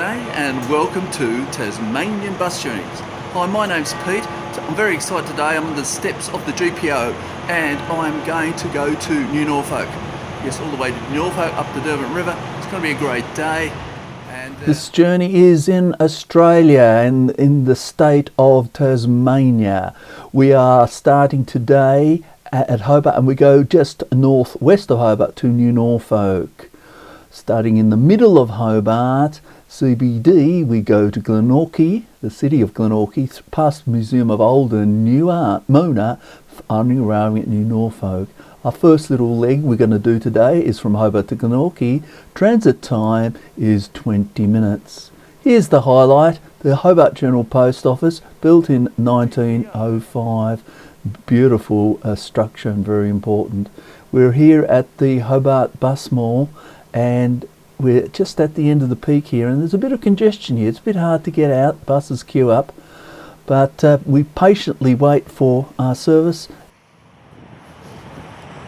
G'day and welcome to Tasmanian Bus Journeys. Hi, my name's Pete. I'm very excited today. I'm on the steps of the GPO and I'm going to go to New Norfolk. Yes, all the way to New Norfolk, up the Derwent River. It's going to be a great day. And this journey is in Australia and in the state of Tasmania. We are starting today at Hobart and we go just northwest of Hobart to New Norfolk. Starting in the middle of Hobart, CBD, we go to Glenorchy, the city of Glenorchy, past the Museum of Old and New Art, Mona, arriving at New Norfolk. Our first little leg we're going to do today is from Hobart to Glenorchy. Transit time is 20 minutes. Here's the highlight, the Hobart General Post Office, built in 1905. Beautiful structure and very important. We're here at the Hobart Bus Mall and we're just at the end of the peak here and there's a bit of congestion here. It's a bit hard to get out, buses queue up, but we patiently wait for our service.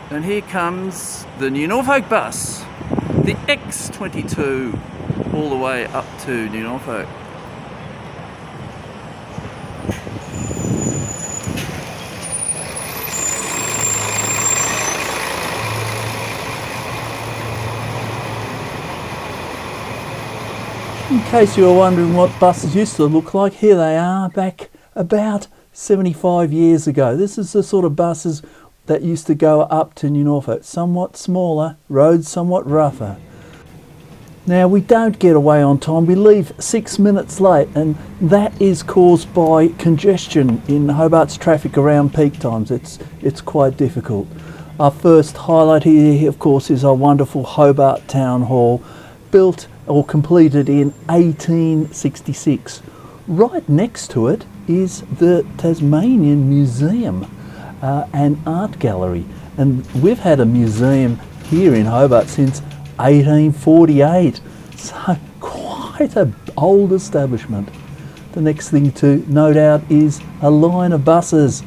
And here comes the New Norfolk bus, the X22, all the way up to New Norfolk. In case you were wondering what buses used to look like, here they are back about 75 years ago. This is the sort of buses that used to go up to New Norfolk. Somewhat smaller, roads somewhat rougher. Now we don't get away on time, we leave 6 minutes late and that is caused by congestion in Hobart's traffic around peak times. It's quite difficult. Our first highlight here of course is our wonderful Hobart Town Hall, built or completed in 1866. Right next to it is the Tasmanian Museum and Art Gallery, and we've had a museum here in Hobart since 1848, so quite an old establishment. The next thing to note out is a line of buses.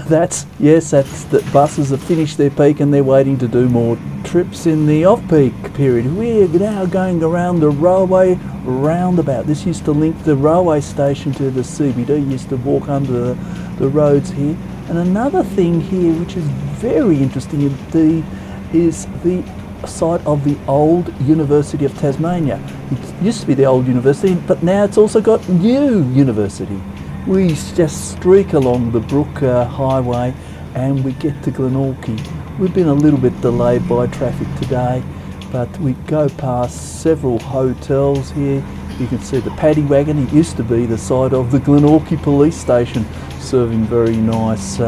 That's the buses have finished their peak and they're waiting to do more trips in the off-peak period. We're now going around the railway roundabout. This used to link the railway station to the CBD. You used to walk under the roads here. And another thing here which is very interesting indeed is the site of the old University of Tasmania. It used to be the old university, but now it's also got new university. We just streak along the Brook Highway and we get to Glenorchy. We've been a little bit delayed by traffic today, but we go past several hotels here. You can see the paddy wagon. It used to be the site of the Glenorchy police station, serving very nice.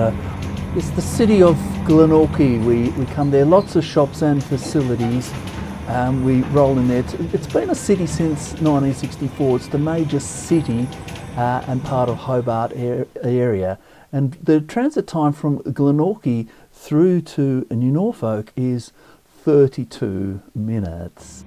It's the city of Glenorchy. We come there, lots of shops and facilities. We roll in there. It's been a city since 1964. It's the major city and part of Hobart area, and the transit time from Glenorchy through to New Norfolk is 32 minutes.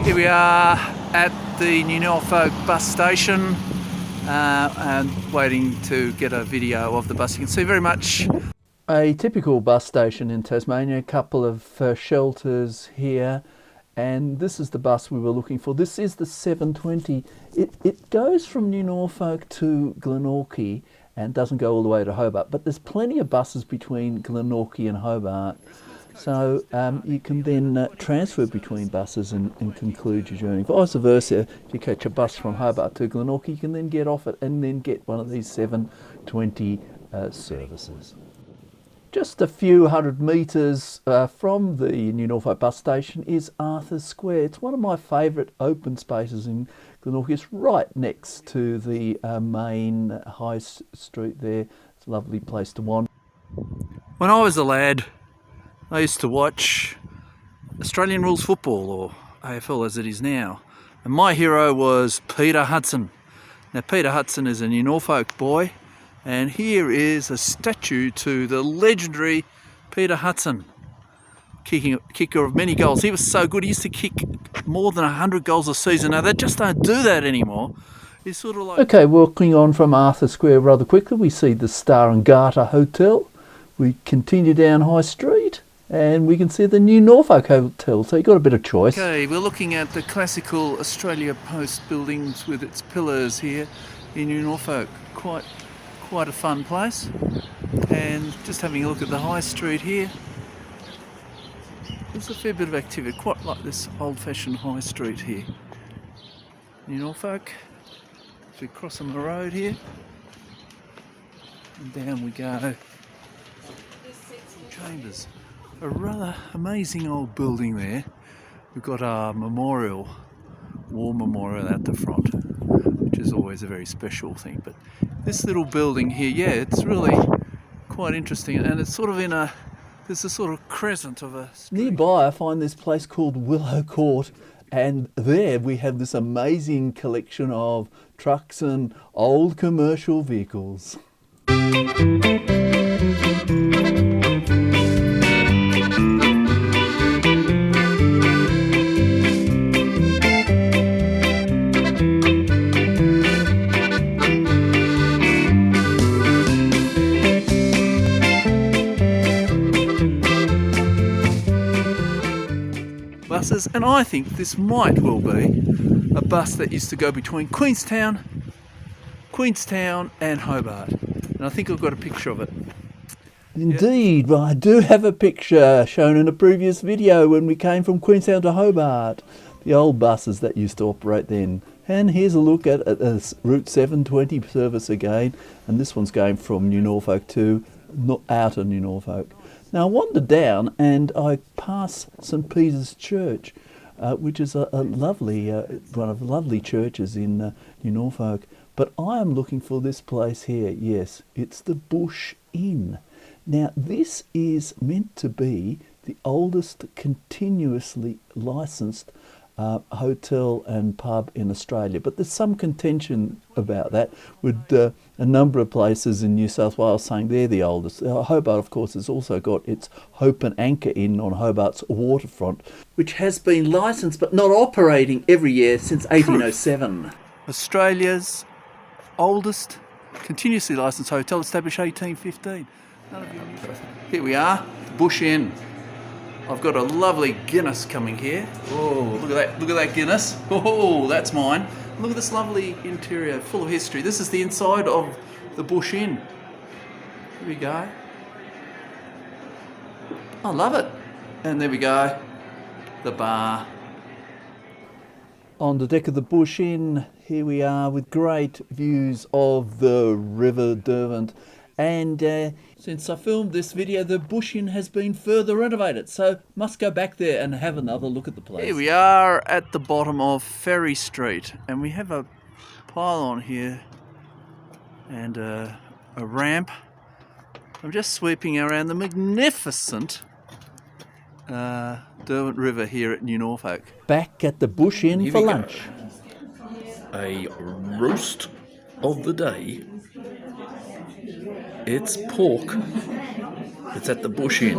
Here we are at the New Norfolk bus station and waiting to get a video of the bus. You can see very much A typical bus station in Tasmania, a couple of shelters here, and this is the bus we were looking for. This is the 720. It goes from New Norfolk to Glenorchy and doesn't go all the way to Hobart, but there's plenty of buses between Glenorchy and Hobart, so you can then transfer between buses and conclude your journey. Vice versa, if you catch a bus from Hobart to Glenorchy, you can then get off it and then get one of these 720 services. Just a few hundred metres from the New Norfolk bus station is Arthur Square. It's one of my favourite open spaces in Glenorchy. It's right next to the main high street there. It's a lovely place to wander. when I was a lad, I used to watch Australian rules football, or AFL as it is now, and my hero was Peter Hudson. Now Peter Hudson is a New Norfolk boy, and here is a statue to the legendary Peter Hudson, kicker of many goals. He was so good, he used to kick more than 100 goals a season. Now they just don't do that anymore. It's sort of like... Okay, walking on from Arthur Square rather quickly, we see the Star and Garter Hotel. We continue down High Street and we can see the New Norfolk Hotel, so you've got a bit of choice. Okay, we're looking at the classical Australia Post buildings with its pillars here in New Norfolk. Quite a fun place. And just having a look at the High Street here. There's a fair bit of activity, quite like this old-fashioned High Street here. New Norfolk. As we cross on the road here. And down we go. Chambers. A rather amazing old building there. We've got our war memorial at the front, which is always a very special thing. But this little building here, yeah, it's really quite interesting, and it's sort of in a, there's a sort of crescent of a street. Nearby I find this place called Willow Court, and there we have this amazing collection of trucks and old commercial vehicles. Buses, and I think this might well be a bus that used to go between Queenstown and Hobart, and I think I've got a picture of it. Indeed, well, I do have a picture shown in a previous video when we came from Queenstown to Hobart, the old buses that used to operate then. And here's a look at a Route 720 service again, and this one's going from New Norfolk to outer New Norfolk. Now I wandered down and I passed St Peter's Church, which is a lovely, one of the lovely churches in New Norfolk. But I am looking for this place here. Yes, it's the Bush Inn. Now this is meant to be the oldest continuously licensed hotel and pub in Australia, but there's some contention about that, with a number of places in New South Wales saying they're the oldest. Hobart, of course, has also got its Hope and Anchor Inn on Hobart's waterfront, which has been licensed but not operating every year since 1807. Australia's oldest continuously licensed hotel, established 1815. Here we are, the Bush Inn. I've got a lovely Guinness coming here. Oh, look at that Guinness. Oh, that's mine. Look at this lovely interior, full of history. This is the inside of the Bush Inn. Here we go. I love it. And there we go, the bar. On the deck of the Bush Inn, here we are with great views of the River Derwent. And since I filmed this video, the Bush Inn has been further renovated, so must go back there and have another look at the place. Here we are at the bottom of Ferry Street, and we have a pylon here and a ramp. I'm just sweeping around the magnificent Derwent River here at New Norfolk. Back at the Bush Inn Here for we go. lunch. A roast of the day. It's pork. It's at the Bush Inn.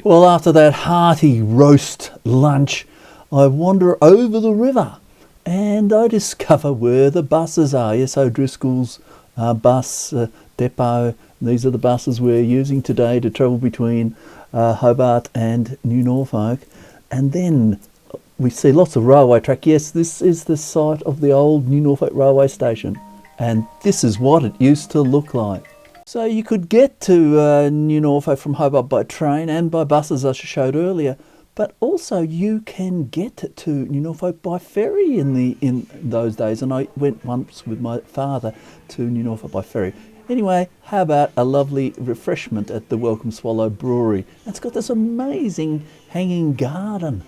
Well, after that hearty roast lunch, I wander over the river and I discover where the buses are. Yes, O'Driscoll's bus depot. These are the buses we're using today to travel between Hobart and New Norfolk. And then we see lots of railway track. Yes, this is the site of the old New Norfolk railway station. And this is what it used to look like. So you could get to New Norfolk from Hobart by train and by buses, as I showed earlier. But also you can get to New Norfolk by ferry in those days. And I went once with my father to New Norfolk by ferry. Anyway, how about a lovely refreshment at the Welcome Swallow Brewery? It's got this amazing hanging garden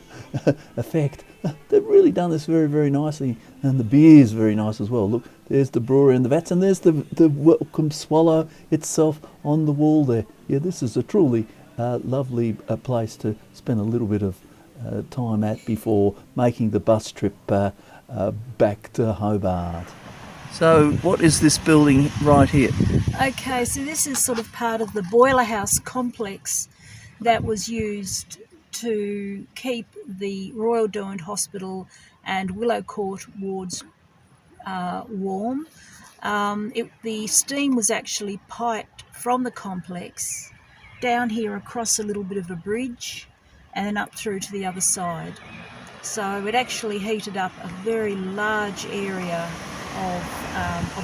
effect. They've really done this very, very nicely. And the beer's very nice as well. Look, there's the brewery and the vats, and there's the Welcome Swallow itself on the wall there. Yeah, this is a truly lovely place to spend a little bit of time at before making the bus trip back to Hobart. So what is this building right here? Okay, so this is sort of part of the boiler house complex that was used to keep the Royal Derwent Hospital and Willow Court wards warm. The steam was actually piped from the complex down here across a little bit of a bridge and up through to the other side. So it actually heated up a very large area of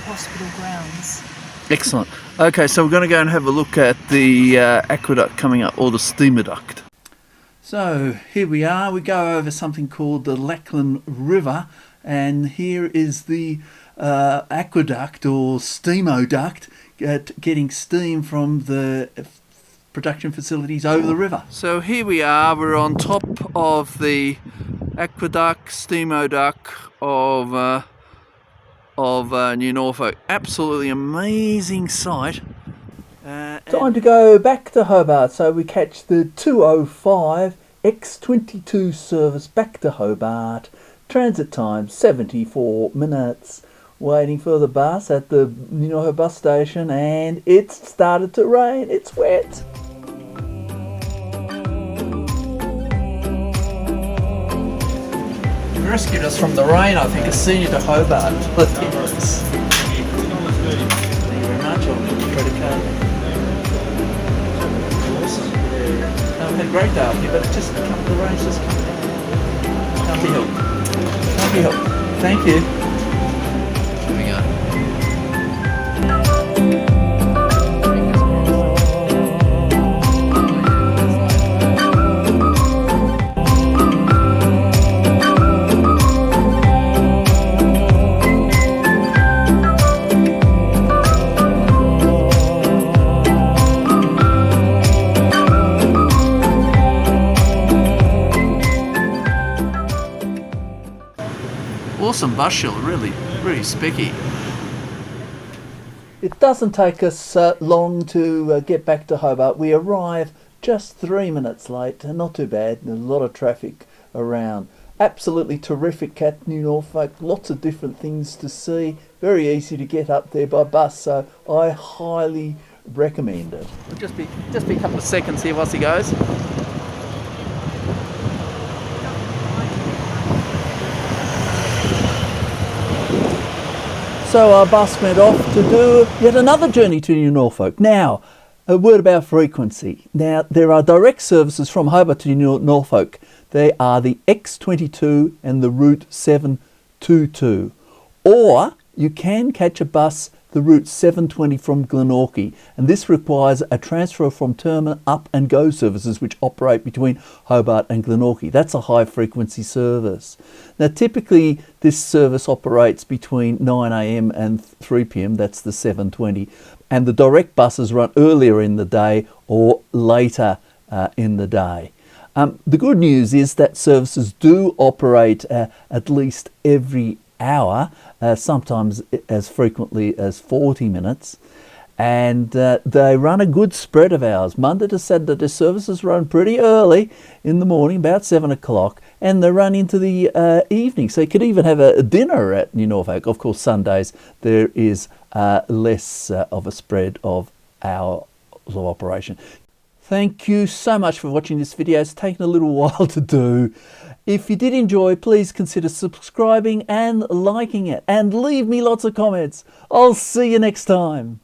hospital grounds. Excellent. Okay, so we're going to go and have a look at the aqueduct coming up, or the steamer duct. So here we are. We go over something called the Lachlan River, and here is the aqueduct or steamoduct getting steam from the production facilities over the river. So here we are. We're on top of the aqueduct, steamoduct of New Norfolk. Absolutely amazing sight. Time to go back to Hobart, so we catch the 2:05 X22 service back to Hobart. Transit time 74 minutes. Waiting for the bus at the New Norfolk bus station, and it's started to rain. It's wet. Rescued us from the rain, I think, a senior to Hobart. Thank you very much. I'll give you a credit card. We've had a great day up here, but the rain's just come down. Can't be helped. Can't be helped. Thank you. Here we go. Awesome bus shelter, really specky. It doesn't take us long to get back to Hobart. We arrive just 3 minutes late, not too bad. There's a lot of traffic around. Absolutely terrific at New Norfolk, lots of different things to see. Very easy to get up there by bus, so I highly recommend it. It'll just be a couple of seconds here whilst he goes. So our bus went off to do yet another journey to New Norfolk. Now, a word about frequency. Now, there are direct services from Hobart to New Norfolk. They are the X22 and the Route 722. Or you can catch a bus, the Route 720 from Glenorchy, and this requires a transfer from terminal up and go services which operate between Hobart and Glenorchy. That's a high frequency service. Now typically this service operates between 9 a.m. and 3 p.m, that's the 720, and the direct buses run earlier in the day or later in the day. The good news is that services do operate at least every hour, sometimes as frequently as 40 minutes, and they run a good spread of hours. Monday to Saturday, the services run pretty early in the morning, about 7 o'clock, and they run into the evening, so you could even have a dinner at New Norfolk. Of course, Sundays there is less of a spread of hours of operation. Thank you so much for watching this video. It's taken a little while to do. If you did enjoy, please consider subscribing and liking it, and leave me lots of comments. I'll see you next time.